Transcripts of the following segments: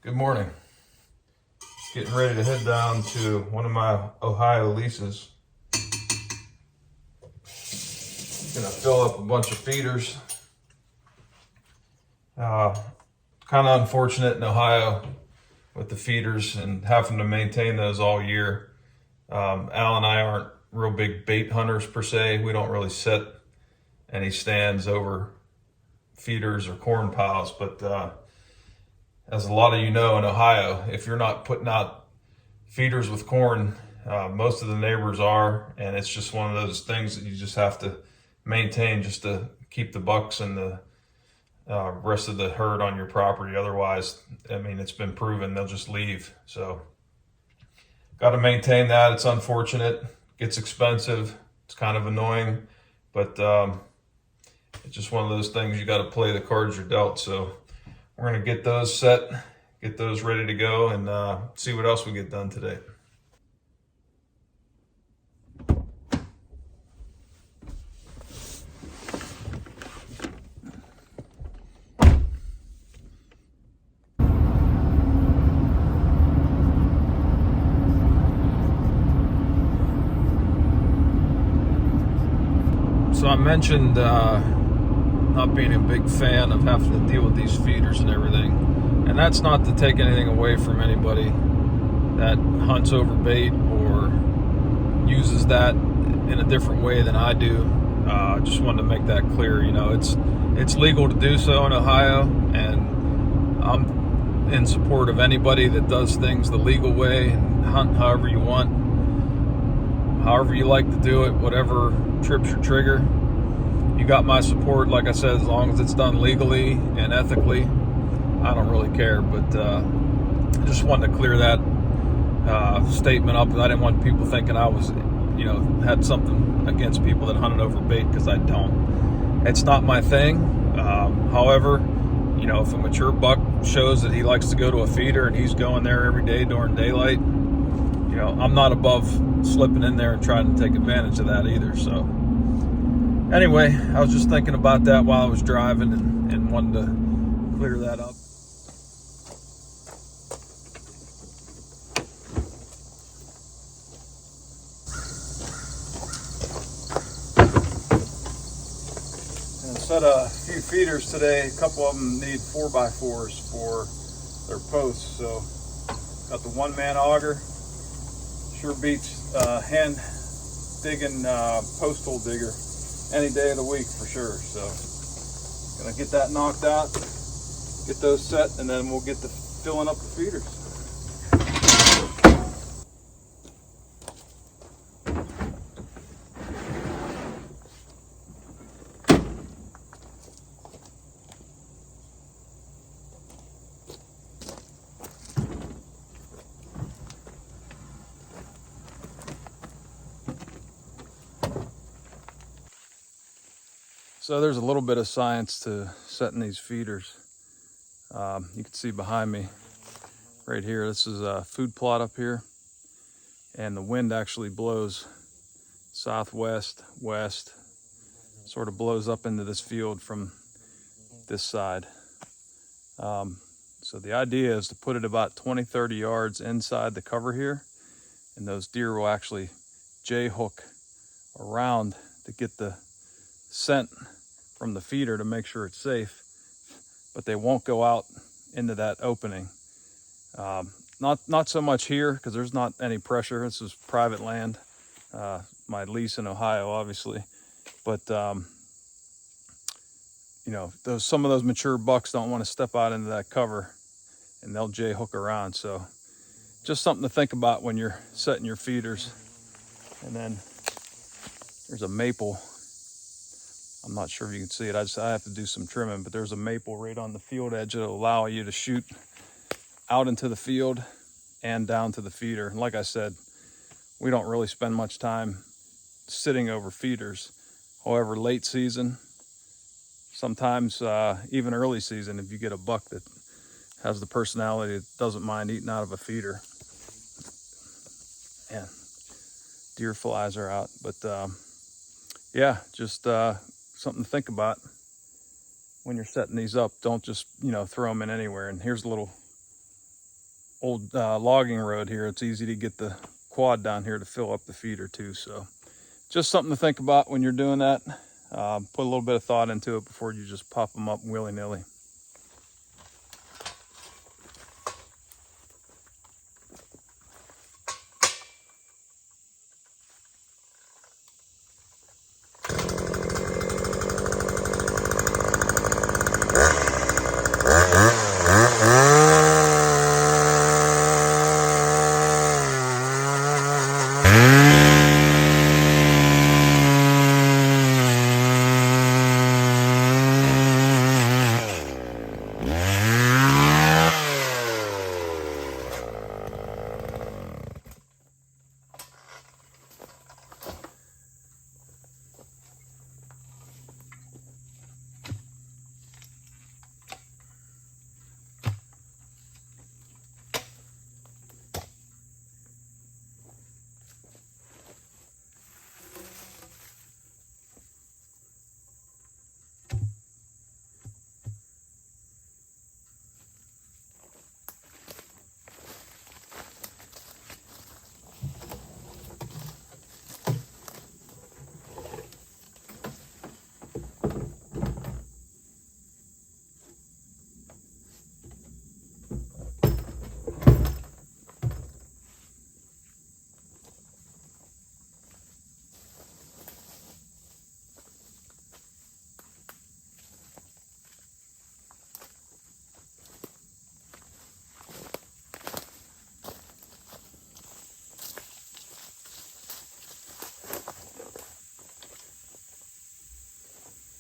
Good morning. Getting ready to head down to one of my Ohio leases. Gonna fill up a bunch of feeders. Kind of unfortunate in Ohio with the feeders and having to maintain those all year. Al and I aren't real big bait hunters per se. We don't really set any stands over feeders or corn piles, but as a lot of you know, in Ohio, if you're not putting out feeders with corn, most of the neighbors are, and it's just one of those things that you just have to maintain just to keep the bucks and the rest of the herd on your property. Otherwise, I mean, it's been proven they'll just leave. So got to maintain that. It's unfortunate. Gets expensive. It's kind of annoying, but it's just one of those things. You got to play the cards you're dealt. So we're going to get those set, get those ready to go, and see what else we get done today. So I mentioned not being a big fan of having to deal with these feeders and everything. And that's not to take anything away from anybody that hunts over bait or uses that in a different way than I do. Just wanted to make that clear. You know, it's legal to do so in Ohio, and I'm in support of anybody that does things the legal way and hunt however you want, however you like to do it, whatever trips your trigger. You got my support, like I said, as long as it's done legally and ethically. I don't really care, but I just wanted to clear that statement up. I didn't want people thinking I was, had something against people that hunted over bait, because I don't. It's not my thing. However, if a mature buck shows that he likes to go to a feeder and he's going there every day during daylight, I'm not above slipping in there and trying to take advantage of that either. So anyway, I was just thinking about that while I was driving and wanted to clear that up. And set a few feeders today. A couple of them need 4x4s for their posts. So got the one-man auger. Sure beats hand digging post hole digger any day of the week for sure. So gonna get that knocked out, get those set, and then we'll get to filling up the feeders. So there's a little bit of science to setting these feeders. You can see behind me right here, this is a food plot up here, and the wind actually blows southwest, west, sort of blows up into this field from this side. So the idea is to put it about 20-30 yards inside the cover here, and those deer will actually J-hook around to get the scent from the feeder to make sure it's safe, but they won't go out into that opening. Not so much here, because there's not any pressure. This is private land, my lease in Ohio, obviously. But some of those mature bucks don't want to step out into that cover, and they'll J-hook around. So just something to think about when you're setting your feeders. And then there's a maple. I'm not sure if you can see it. I have to do some trimming, but there's a maple right on the field edge that'll allow you to shoot out into the field and down to the feeder. And like I said, we don't really spend much time sitting over feeders. However, late season, sometimes even early season, if you get a buck that has the personality that doesn't mind eating out of a feeder, man, deer flies are out. But yeah, just something to think about when you're setting these up. Don't just throw them in anywhere. And here's a little old logging road here, it's easy to get the quad down here to fill up the feeder too. So just something to think about when you're doing that. Put a little bit of thought into it before you just pop them up willy-nilly.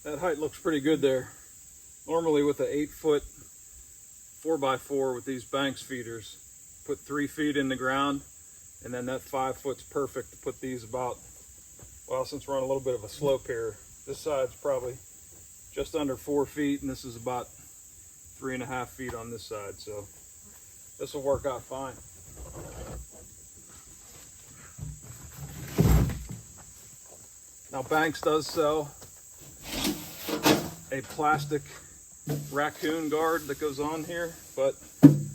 That height looks pretty good there. Normally with an 8-foot 4x4 with these Banks feeders, put 3 feet in the ground, and then that 5 foot's perfect to put these about, well, since we're on a little bit of a slope here, this side's probably just under 4 feet, and this is about 3.5 feet on this side, so this will work out fine. Now Banks does sell a plastic raccoon guard that goes on here, but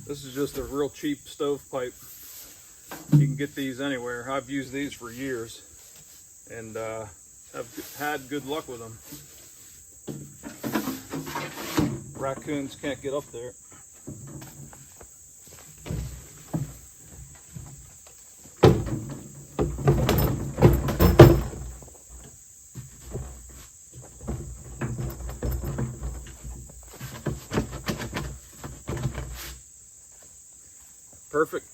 this is just a real cheap stovepipe. You can get these anywhere. I've used these for years and have had good luck with them. Raccoons can't get up there. Perfect.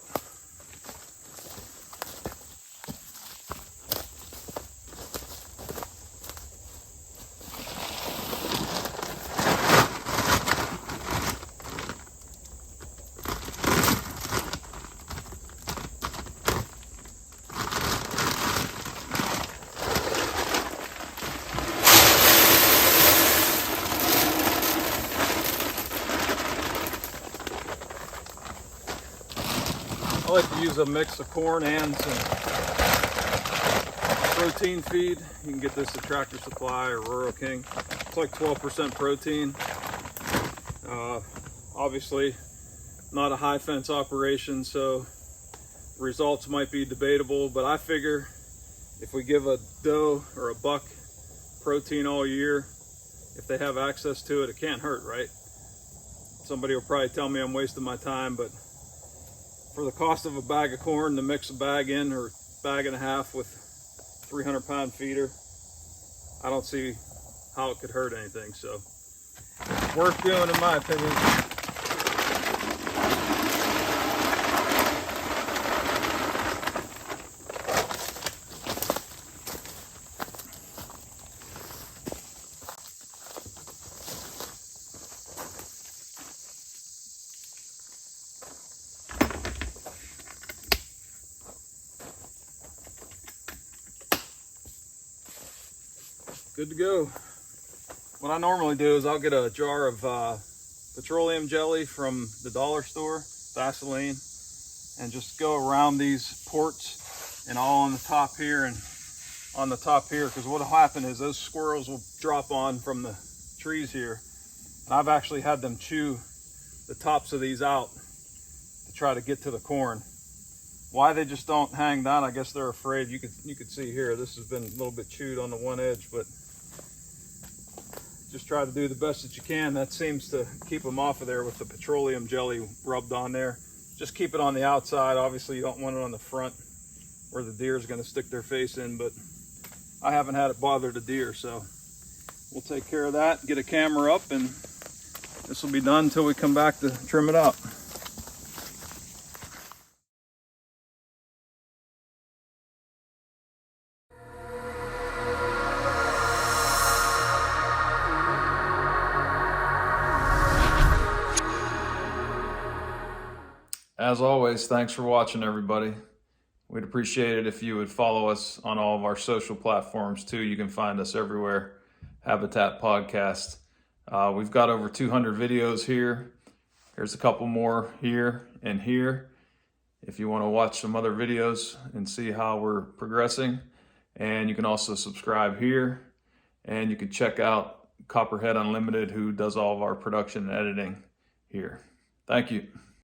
I like to use a mix of corn and some protein feed. You can get this at Tractor Supply or Rural King. It's like 12% protein. Obviously not a high fence operation, so results might be debatable, but I figure if we give a doe or a buck protein all year, if they have access to it, it can't hurt, right? Somebody will probably tell me I'm wasting my time, but for the cost of a bag of corn to mix a bag in, or bag and a half with 300-pound feeder, I don't see how it could hurt anything. So worth doing in my opinion. Good to go. What I normally do is I'll get a jar of petroleum jelly from the dollar store, Vaseline, and just go around these ports and all on the top here and on the top here, because what will happen is those squirrels will drop on from the trees here, and I've actually had them chew the tops of these out to try to get to the corn. Why they just don't hang down, I guess they're afraid. You could see here, this has been a little bit chewed on the one edge, but just try to do the best that you can. That seems to keep them off of there with the petroleum jelly rubbed on there. Just keep it on the outside. Obviously you don't want it on the front where the deer is going to stick their face in, but I haven't had it bother the deer, so we'll take care of that, get a camera up, and this will be done until we come back to trim it up. As always, thanks for watching, everybody. We'd appreciate it if you would follow us on all of our social platforms too. You can find us everywhere. Habitat Podcast. We've got over 200 videos here. There's a couple more here and here if you want to watch some other videos and see how we're progressing. And you can also subscribe here, and you can check out Copperhead Unlimited, who does all of our production and editing here. Thank you.